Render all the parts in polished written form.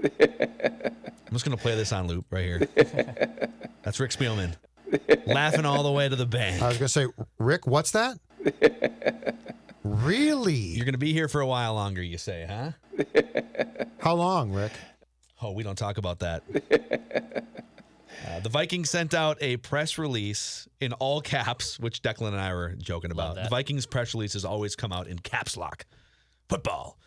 I'm just going to play this on loop right here. That's Rick Spielman. Laughing all the way to the bank. I was going to say, Rick, what's that? Really? You're going to be here for a while longer, you say, huh? How long, Rick? Oh, we don't talk about that. The Vikings sent out a press release in all caps, which Declan and I were joking about. The Vikings press releases always come out in caps lock. Football.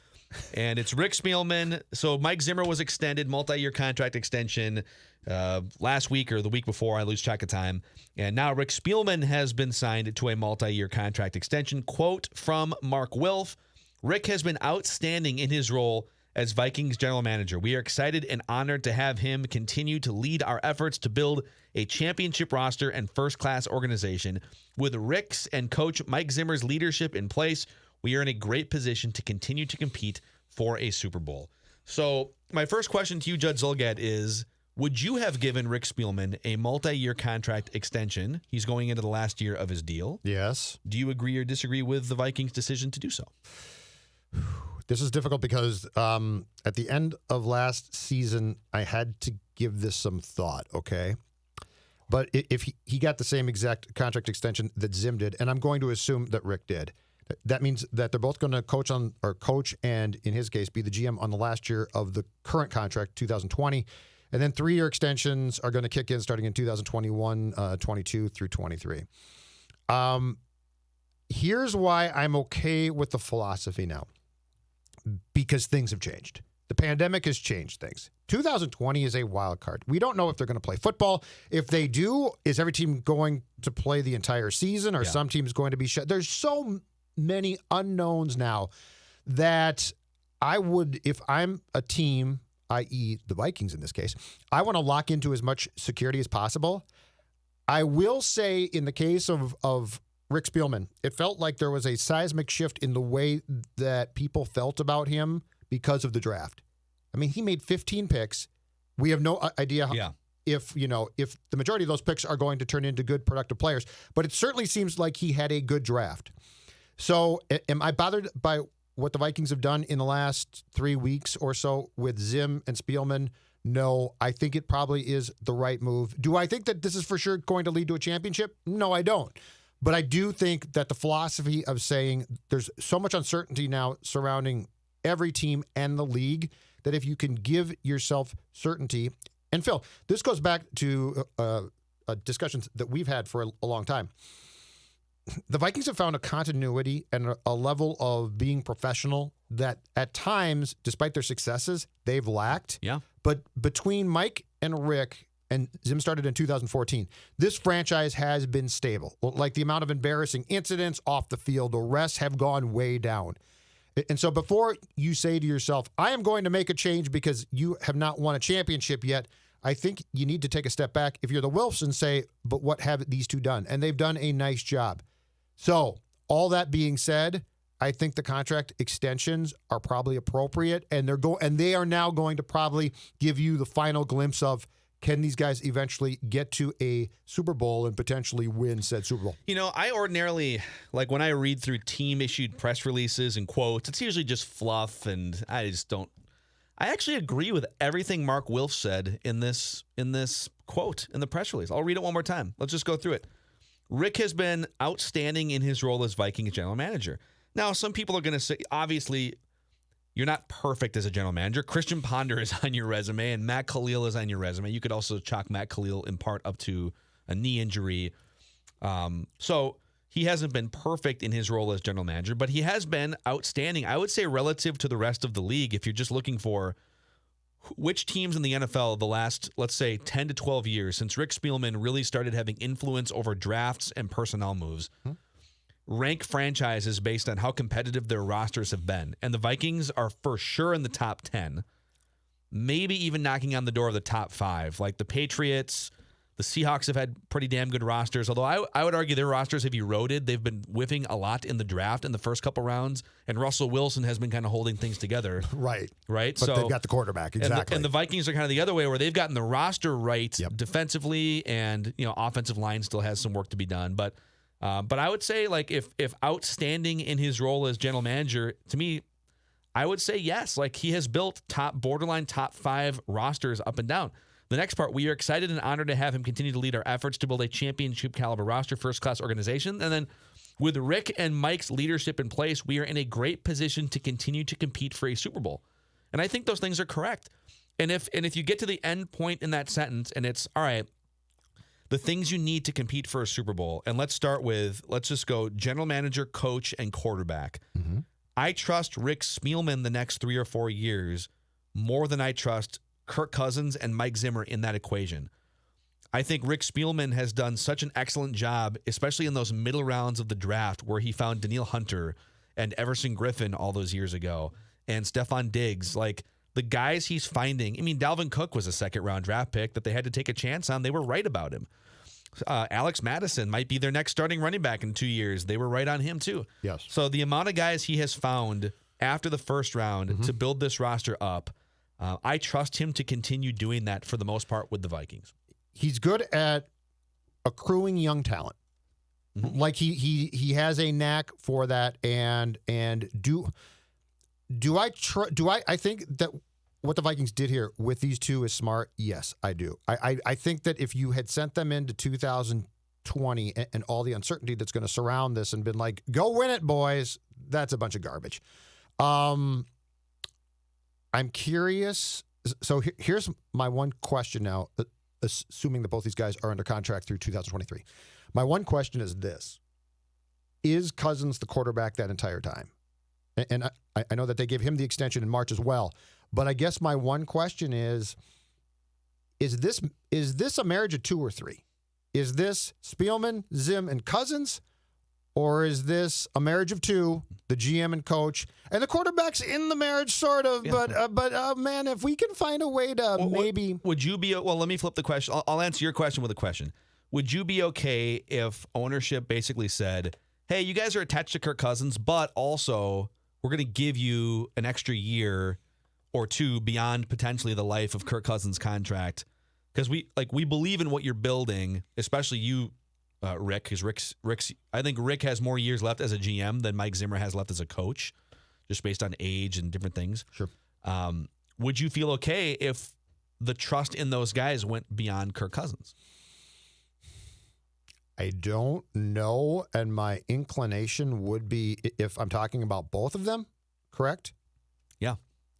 And it's Rick Spielman. So Mike Zimmer was extended, multi-year contract extension last week or the week before. I lose track of time. And now Rick Spielman has been signed to a multi-year contract extension. Quote from Mark Wilf, Rick has been outstanding in his role as Vikings general manager. We are excited and honored to have him continue to lead our efforts to build a championship roster and first-class organization. With Rick's and Coach Mike Zimmer's leadership in place, we are in a great position to continue to compete for a Super Bowl. So my first question to you, Judd Zulgad, is would you have given Rick Spielman a multi-year contract extension? He's going into the last year of his deal. Yes. Do you agree or disagree with the Vikings' decision to do so? This is difficult because at the end of last season, I had to give this some thought, okay? But if he got the same exact contract extension that Zim did, and I'm going to assume that Rick did, that means that they're both going to coach and, in his case, be the GM on the last year of the current contract, 2020. And then 3-year extensions are going to kick in starting in 2021, 22 through 23. Here's why I'm okay with the philosophy now. Because things have changed. The pandemic has changed things. 2020 is a wild card. We don't know if they're going to play football. If they do, is every team going to play the entire season or some teams going to be shut? There's so many unknowns now that I would, if I'm a team, i.e. the Vikings in this case, I want to lock into as much security as possible. I will say in the case of Rick Spielman, it felt like there was a seismic shift in the way that people felt about him because of the draft. I mean, he made 15 picks. We have no idea if the majority of those picks are going to turn into good, productive players, but it certainly seems like he had a good draft. So am I bothered by what the Vikings have done in the last 3 weeks or so with Zim and Spielman? No, I think it probably is the right move. Do I think that this is for sure going to lead to a championship? No, I don't. But I do think that the philosophy of saying there's so much uncertainty now surrounding every team and the league that if you can give yourself certainty, and Phil, this goes back to discussions that we've had for a long time. The Vikings have found a continuity and a level of being professional that at times, despite their successes, they've lacked. Yeah. But between Mike and Rick, and Zim started in 2014, this franchise has been stable. Like the amount of embarrassing incidents off the field, arrests have gone way down. And so before you say to yourself, I am going to make a change because you have not won a championship yet, I think you need to take a step back if you're the Wilfs and say, but what have these two done? And they've done a nice job. So all that being said, I think the contract extensions are probably appropriate, and they are now going to probably give you the final glimpse of, can these guys eventually get to a Super Bowl and potentially win said Super Bowl? You know, I ordinarily, like when I read through team-issued press releases and quotes, it's usually just fluff, and I just don't. I actually agree with everything Mark Wilf said in this quote in the press release. I'll read it one more time. Let's just go through it. Rick has been outstanding in his role as Vikings general manager. Now, some people are going to say, obviously, you're not perfect as a general manager. Christian Ponder is on your resume, and Matt Khalil is on your resume. You could also chalk Matt Khalil in part up to a knee injury. So he hasn't been perfect in his role as general manager, but he has been outstanding, I would say, relative to the rest of the league. If you're just looking for which teams in the NFL the last, let's say, 10 to 12 years, since Rick Spielman really started having influence over drafts and personnel moves, rank franchises based on how competitive their rosters have been. And the Vikings are for sure in the top 10, maybe even knocking on the door of the top 5. Like the Patriots, the Seahawks have had pretty damn good rosters, although I would argue their rosters have eroded. They've been whiffing a lot in the draft in the first couple rounds, and Russell Wilson has been kind of holding things together. Right. But they've got the quarterback, exactly. And the Vikings are kind of the other way, where they've gotten the roster right defensively, and offensive line still has some work to be done. But I would say, like, if outstanding in his role as general manager, to me, I would say yes. Like, he has built borderline top 5 rosters up and down. The next part, we are excited and honored to have him continue to lead our efforts to build a championship caliber roster, first-class organization. And then with Rick and Mike's leadership in place, we are in a great position to continue to compete for a Super Bowl. And I think those things are correct. And if you get to the end point in that sentence and it's, all right, the things you need to compete for a Super Bowl, and let's just go general manager, coach, and quarterback. Mm-hmm. I trust Rick Spielman the next 3 or 4 years more than I trust Kirk Cousins and Mike Zimmer in that equation. I think Rick Spielman has done such an excellent job, especially in those middle rounds of the draft where he found Danielle Hunter and Everson Griffin all those years ago and Stephon Diggs. Like, the guys he's finding, I mean, Dalvin Cook was a second-round draft pick that they had to take a chance on. They were right about him. Alex Madison might be their next starting running back in 2 years. They were right on him, too. Yes. So the amount of guys he has found after the first round to build this roster up, I trust him to continue doing that for the most part with the Vikings. He's good at accruing young talent. Mm-hmm. Like he has a knack for that. And I think that what the Vikings did here with these two is smart? Yes, I do. I think that if you had sent them into 2020 and all the uncertainty that's going to surround this and been like, go win it, boys, that's a bunch of garbage. I'm curious. So here's my one question now, assuming that both these guys are under contract through 2023. My one question is this. Is Cousins the quarterback that entire time? And I know that they gave him the extension in March as well. But I guess my one question is this a marriage of 2 or 3? Is this Spielman, Zim, and Cousins? Or is this a marriage of 2, the GM and coach, and the quarterback's in the marriage, sort of? Yeah. But man, if we can find a way to maybe... Would you be... Well, let me flip the question. I'll answer your question with a question. Would you be okay if ownership basically said, hey, you guys are attached to Kirk Cousins, but also we're going to give you an extra year or 2 beyond potentially the life of Kirk Cousins' contract? Because we believe in what you're building, especially you... Rick, because I think Rick has more years left as a GM than Mike Zimmer has left as a coach, just based on age and different things. Sure. Would you feel okay if the trust in those guys went beyond Kirk Cousins? I don't know, and my inclination would be, if I'm talking about both of them, correct? Yeah.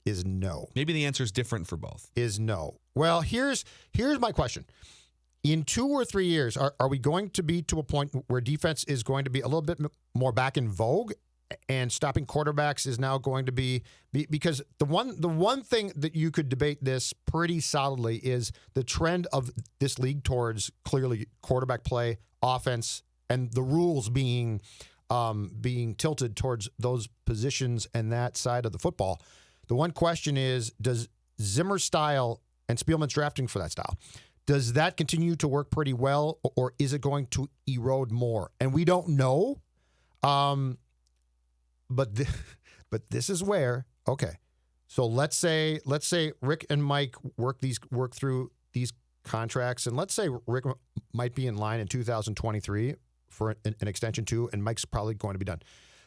Is no. Maybe the answer is different for both. Is no. Well, here's my question. In 2 or 3 years, are we going to be to a point where defense is going to be a little bit more back in vogue, and stopping quarterbacks is now going to be because the one thing that you could debate this pretty solidly is the trend of this league towards clearly quarterback play, offense, and the rules being tilted towards those positions and that side of the football. The one question is, does Zimmer's style and Spielman's drafting for that style, does that continue to work pretty well, or is it going to erode more? And we don't know. But this is where, okay. So let's say Rick and Mike work through these contracts, and let's say Rick might be in line in 2023 for an extension too, and Mike's probably going to be done.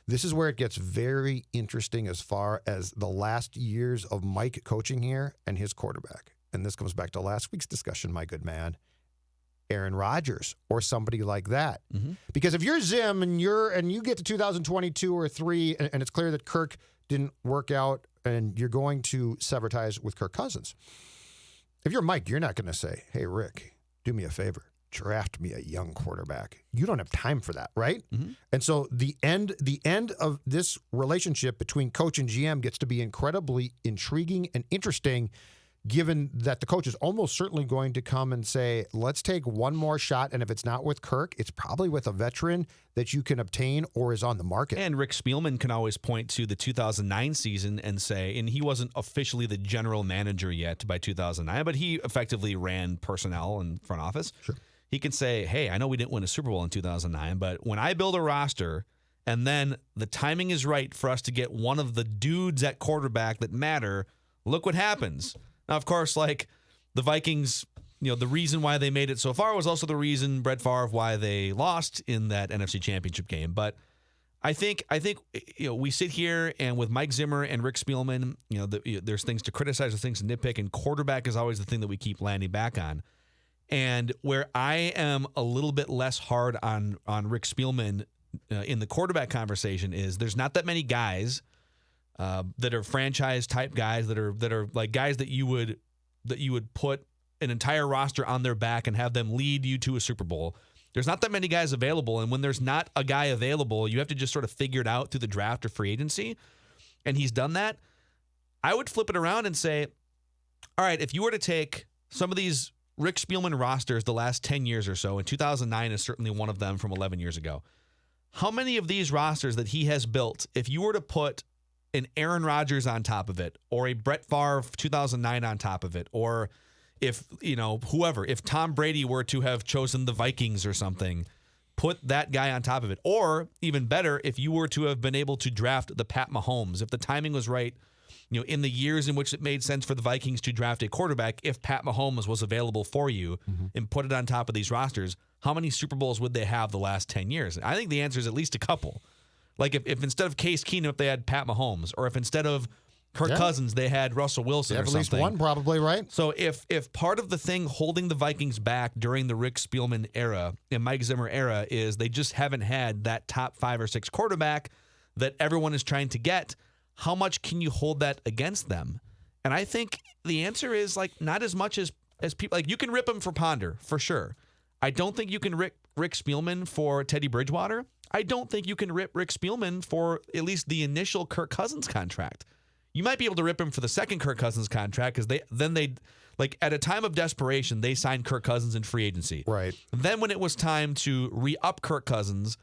This is where it gets very interesting as far as the last years of Mike coaching here and his quarterback. And this comes back to last week's discussion, my good man, Aaron Rodgers or somebody like that. Mm-hmm. Because if you're Zim and you get to 2022 or 3 and it's clear that Kirk didn't work out and you're going to sever ties with Kirk Cousins, if you're Mike, you're not going to say, hey, Rick, do me a favor, draft me a young quarterback. You don't have time for that, right? Mm-hmm. And so the end of this relationship between coach and GM gets to be incredibly intriguing and interesting, given that the coach is almost certainly going to come and say, let's take one more shot, and if it's not with Kirk, it's probably with a veteran that you can obtain or is on the market. And Rick Spielman can always point to the 2009 season and say, and he wasn't officially the general manager yet by 2009, but he effectively ran personnel and front office. Sure. He can say, hey, I know we didn't win a Super Bowl in 2009, but when I build a roster and then the timing is right for us to get one of the dudes at quarterback that matter, look what happens. Now, of course, like the Vikings, the reason why they made it so far was also the reason, Brett Favre, why they lost in that NFC Championship game. But I think we sit here and with Mike Zimmer and Rick Spielman, there's things to criticize, there's things to nitpick, and quarterback is always the thing that we keep landing back on. And where I am a little bit less hard on Rick Spielman in the quarterback conversation is there's not that many guys that are franchise type guys that are like guys that you would put an entire roster on their back and have them lead you to a Super Bowl. There's not that many guys available, and when there's not a guy available, you have to just sort of figure it out through the draft or free agency, and he's done that. I would flip it around and say, all right, if you were to take some of these Rick Spielman rosters the last 10 years or so, and 2009 is certainly one of them from 11 years ago, how many of these rosters that he has built, if you were to put an Aaron Rodgers on top of it, or a Brett Favre 2009 on top of it, or if, whoever, if Tom Brady were to have chosen the Vikings or something, put that guy on top of it. Or even better, if you were to have been able to draft the Pat Mahomes, if the timing was right, in the years in which it made sense for the Vikings to draft a quarterback, if Pat Mahomes was available for you and put it on top of these rosters, how many Super Bowls would they have the last 10 years? I think the answer is at least a couple. Like if instead of Case Keenum, if they had Pat Mahomes, or if instead of Kirk Cousins, they had Russell Wilson or something. At least one, probably, right? So if part of the thing holding the Vikings back during the Rick Spielman era and Mike Zimmer era is they just haven't had that top 5 or 6 quarterback that everyone is trying to get, how much can you hold that against them? And I think the answer is like not as much as people. Like you can rip him for Ponder, for sure. I don't think you can rip Rick Spielman for Teddy Bridgewater. I don't think you can rip Rick Spielman for at least the initial Kirk Cousins contract. You might be able to rip him for the second Kirk Cousins contract because they at a time of desperation, they signed Kirk Cousins in free agency. Right. Then when it was time to re-up Kirk Cousins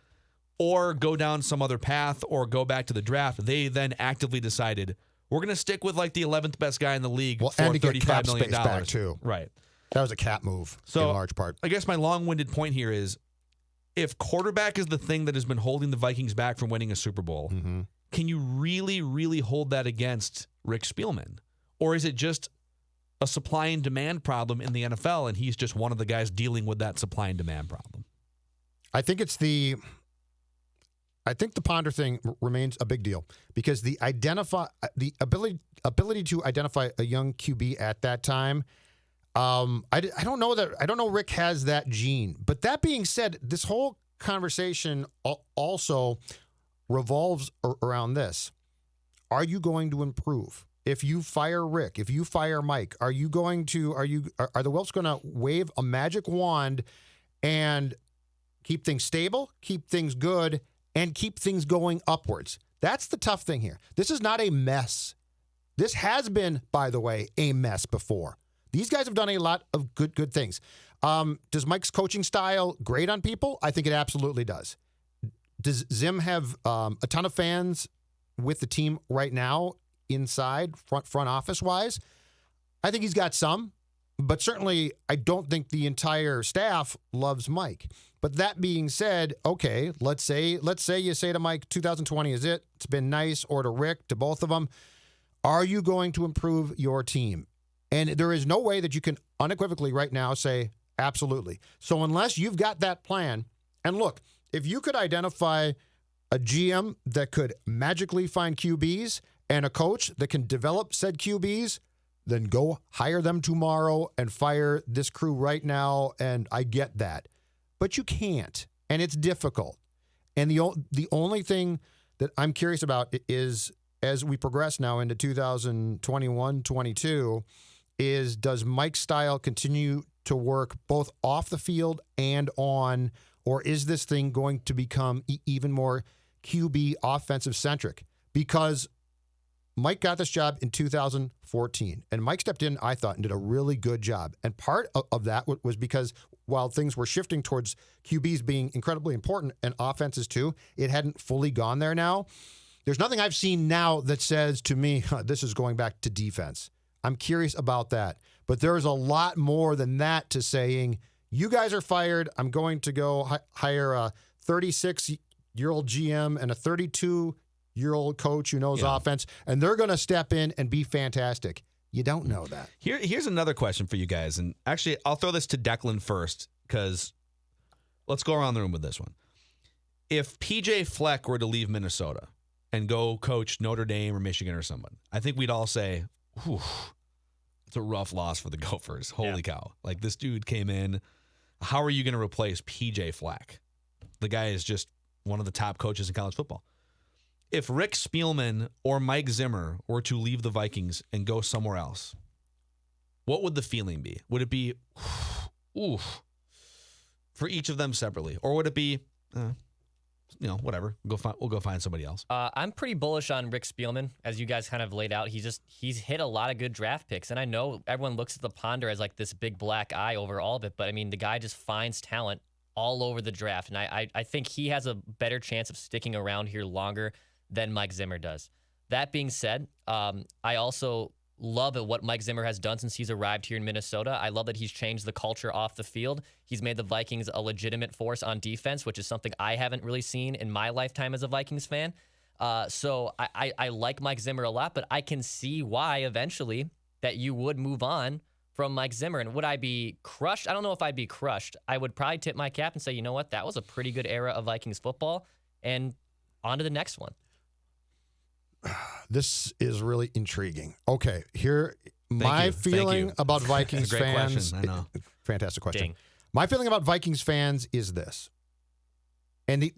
or go down some other path or go back to the draft, they then actively decided we're going to stick with like the 11th best guy in the league for and to get $35 cap million. Space back too. Right. That was a cap move in large part. I guess my long-winded point here is if quarterback is the thing that has been holding the Vikings back from winning a Super Bowl, can you really, really hold that against Rick Spielman? Or is it just a supply and demand problem in the NFL and he's just one of the guys dealing with that supply and demand problem? I think the Ponder thing remains a big deal because the ability to identify a young QB at that time. I don't know Rick has that gene. But that being said, this whole conversation also revolves around this. Are you going to improve? If you fire Rick, if you fire Mike, are the Wilfs going to wave a magic wand and keep things stable, keep things good, and keep things going upwards? That's the tough thing here. This is not a mess. This has been, by the way, a mess before. These guys have done a lot of good things. Does Mike's coaching style grate on people? I think it absolutely does. Does Zim have a ton of fans with the team right now inside, front office-wise? I think he's got some, but certainly I don't think the entire staff loves Mike. But that being said, okay, let's say you say to Mike, 2020 is it. It's been nice, or to Rick, to both of them. Are you going to improve your team? And there is no way that you can unequivocally right now say absolutely. So unless you've got that plan, and look, if you could identify a GM that could magically find QBs and a coach that can develop said QBs, then go hire them tomorrow and fire this crew right now, and I get that. But you can't, and it's difficult. And the only thing that I'm curious about is, as we progress now into 2021-22, is does Mike's style continue to work both off the field and on, or is this thing going to become even more QB offensive centric? Because Mike got this job in 2014, and Mike stepped in, I thought, and did a really good job. And part of that was because while things were shifting towards QBs being incredibly important and offenses too, it hadn't fully gone there now. There's nothing I've seen now that says to me, this is going back to defense. I'm curious about that. But there's a lot more than that to saying, you guys are fired. I'm going to go hire a 36-year-old GM and a 32-year-old coach who knows offense, and they're going to step in and be fantastic. You don't know that. Here's another question for you guys. And actually, I'll throw this to Declan first because let's go around the room with this one. if PJ Fleck were to leave Minnesota and go coach Notre Dame or Michigan or someone, I think we'd all say, whew, it's a rough loss for the Gophers. Holy cow. Like, this dude came in. How are you going to replace PJ Fleck? The guy is just one of the top coaches in college football. If Rick Spielman or Mike Zimmer were to leave the Vikings and go somewhere else, what would the feeling be? Would it be, oof, for each of them separately? Or would it be, whatever, we'll go find somebody else? I'm pretty bullish on Rick Spielman, as you guys kind of laid out. He's hit a lot of good draft picks, and I know everyone looks at the Ponder as like this big black eye over all of it, but I mean, the guy just finds talent all over the draft, and I think he has a better chance of sticking around here longer than Mike Zimmer does. That being said, I also love at what Mike Zimmer has done since he's arrived here in Minnesota. I love that he's changed the culture off the field. He's made the Vikings a legitimate force on defense, which is something I haven't really seen in my lifetime as a Vikings fan. So I like Mike Zimmer a lot, but I can see why eventually that you would move on from Mike Zimmer. And would I be crushed? I don't know if I'd be crushed. I would probably tip my cap and say, you know what, that was a pretty good era of Vikings football, and on to the next one. This is really intriguing. Okay, here, my feeling about Vikings fans. Question. I know. Fantastic question. Ding. My feeling about Vikings fans is this. And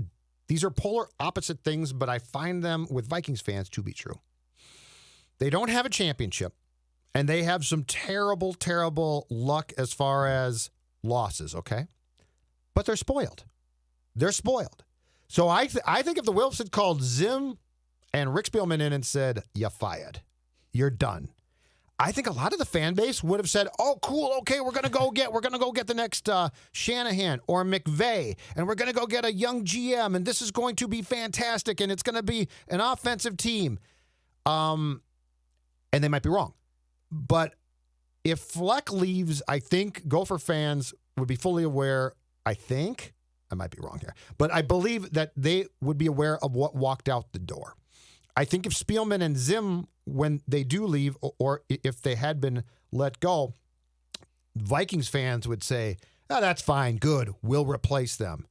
these are polar opposite things, but I find them with Vikings fans to be true. They don't have a championship, and they have some terrible, terrible luck as far as losses, okay? But they're spoiled. They're spoiled. So I think if the Wilfs had called Zim and Rick Spielman in and said, "You're fired. You're done," I think a lot of the fan base would have said, "Oh, cool. Okay, we're gonna go get the next Shanahan or McVay, and we're gonna go get a young GM, and this is going to be fantastic, and it's gonna be an offensive team." And they might be wrong, but if Fleck leaves, I think Gopher fans would be fully aware. I think I might be wrong here, but I believe that they would be aware of what walked out the door. I think if Spielman and Zim, when they do leave, or if they had been let go, Vikings fans would say, "Oh, that's fine, good, we'll replace them."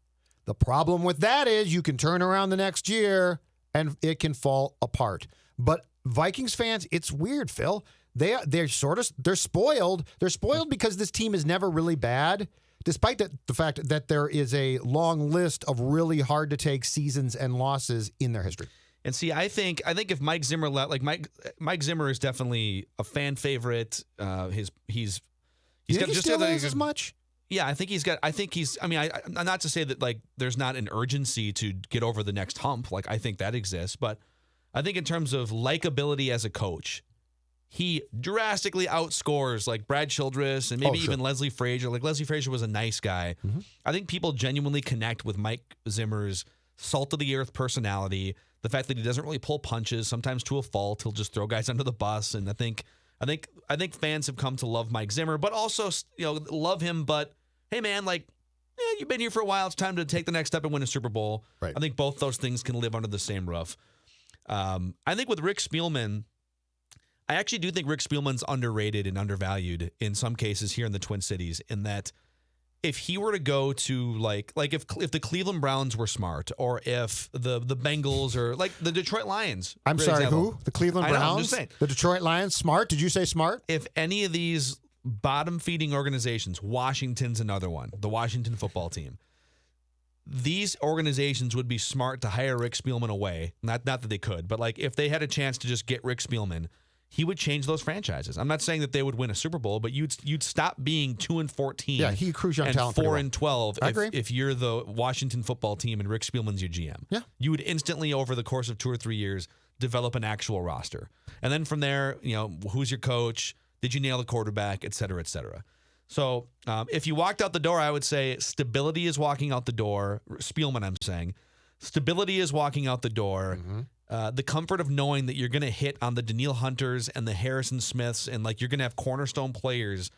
The problem with that is you can turn around the next year and it can fall apart. But Vikings fans, it's weird, Phil. They're spoiled. They're spoiled because this team is never really bad, despite the fact that there is a long list of really hard to take seasons and losses in their history. And see, I think if Mike Zimmer Mike Zimmer is definitely a fan favorite. He's got just still is as much. Yeah, I think he's. I mean, not to say that like there's not an urgency to get over the next hump. Like I think that exists, but I think in terms of likability as a coach, he drastically outscores like Brad Childress and maybe even Leslie Frazier. Like Leslie Frazier was a nice guy. Mm-hmm. I think people genuinely connect with Mike Zimmer's salt of the earth personality. The fact that he doesn't really pull punches, sometimes to a fault. He'll just throw guys under the bus. And I think fans have come to love Mike Zimmer, but also love him. But hey, man, you've been here for a while. It's time to take the next step and win a Super Bowl. Right. I think both those things can live under the same roof. I think with Rick Spielman, I actually do think Rick Spielman's underrated and undervalued in some cases here in the Twin Cities, in that if he were to go to if the Cleveland Browns were smart, or if the Bengals or like the Detroit Lions. I'm sorry, who? The Cleveland Browns? I know, I'm just saying. The Detroit Lions, smart? Did you say smart? If any of these bottom-feeding organizations, Washington's another one, the Washington football team, these organizations would be smart to hire Rick Spielman away. Not that they could, but like if they had a chance to just get Rick Spielman, he would change those franchises. I'm not saying that they would win a Super Bowl, but you'd stop being 2-14. Yeah, he accrues young and talent. 4-12. If you're the Washington football team and Rick Spielman's your GM, you would instantly, over the course of 2 or 3 years, develop an actual roster. And then from there, who's your coach? Did you nail the quarterback? Et cetera, et cetera. So if you walked out the door, I would say stability is walking out the door. Spielman, I'm saying. Stability is walking out the door. Mm-hmm. The comfort of knowing that you're going to hit on the Danielle Hunters and the Harrison Smiths, and like you're going to have cornerstone players